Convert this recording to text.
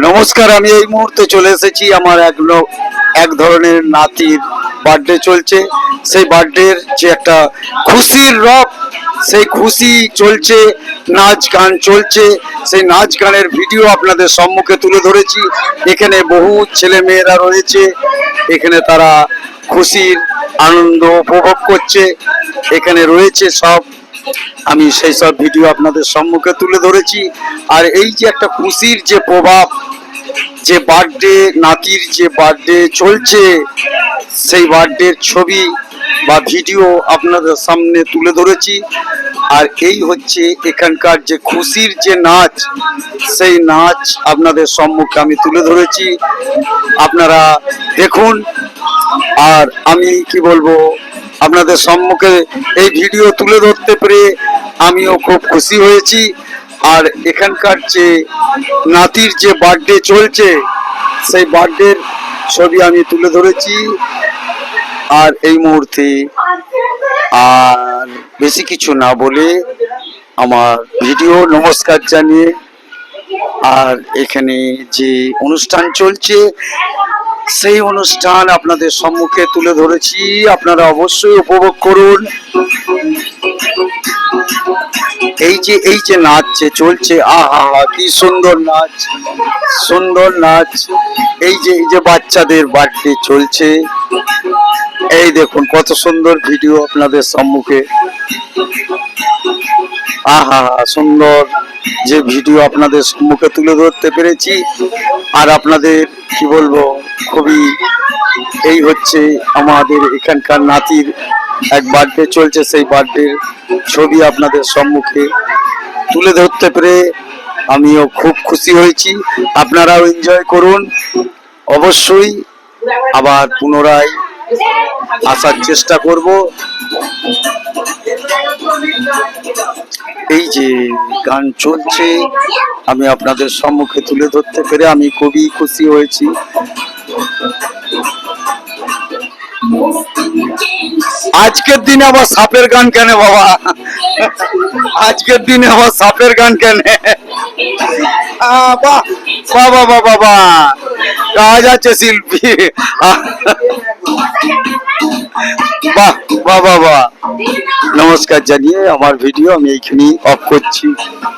নমস্কার, আমি এই মুহূর্তে চলে এসেছি আমার এক ধরনের নাতির বার্থডে চলছে। সেই বার্থডের যে একটা খুশির রব, সেই খুশি চলছে, নাচ গান চলছে। সেই নাচ গানের ভিডিও আপনাদের সম্মুখে তুলে ধরেছি। এখানে বহু ছেলে মেয়েরা রয়েছে, এখানে তারা খুশির আনন্দ উপভোগ করছে। এখানে রয়েছে সব, আমি সেই সব ভিডিও আপনাদের সম্মুখে তুলে ধরেছি। আর এই যে একটা খুশির যে প্রভাব, যে বার্থডে, নাতির যে বার্থডে চলছে, সেই বার্থডের ছবি বা ভিডিও আপনাদের সামনে তুলে ধরেছি। আর এই হচ্ছে এখানকার যে খুশির যে নাচ, সেই নাচ আপনাদের সম্মুখে আমি তুলে ধরেছি, আপনারা দেখুন। আর আমি কি বলবো, আপনাদের সম্মুখে এই ভিডিও তুলে ধরতে পেরে আমিও খুব খুশি হয়েছি। আর এখানকার যে নাতির যে বার্থডে চলছে, সেই বার্থডের ছবি আমি তুলে ধরেছি। আর এই মুহূর্তে আর বেশি কিছু না বলে আমার ভিডিও নমস্কার জানিয়ে, আর এখানে যে অনুষ্ঠান চলছে সেই অনুষ্ঠান আপনাদের সম্মুখে তুলে ধরেছি, আপনারা অবশ্যই উপভোগ করুন। এই যে নাচ যে চলছে, আহা কি সুন্দর নাচ, সুন্দর নাচ। এই যে বাচ্চাদের বার্থডে চলছে, এই দেখুন কত সুন্দর ভিডিও আপনাদের সম্মুখে, আহা সুন্দর যে ভিডিও আপনাদের সম্মুখে তুলে ধরতে পেরেছি। আর আপনাদের কি বলবো, খুবই এই হচ্ছে আমাদের এখানকার নাতির এক বার্থডে চলছে, সেই বার্থডের ছবি আপনাদের সম্মুখে তুলে ধরতে পেরে আমিও খুব খুশি হয়েছি। আপনারাও এনজয় করুন অবশ্যই। আবার পুনরায় আসার চেষ্টা করব। এই যে গান চলছে, আমি আপনাদের সম্মুখে তুলে ধরতে পেরে আমি খুবই খুশি হয়েছি। আজকের দিনে আবার সাপের গান কেন বাবা? আজকের দিনে আবার সাপের গান কেন? বাবা বাবা বাবা, কাজ আছে শিল্পী। বাহ বাহ বাহ বাহ, নমস্কার জানিয়ে আমার ভিডিও আমি এইখানেই অফ করছি।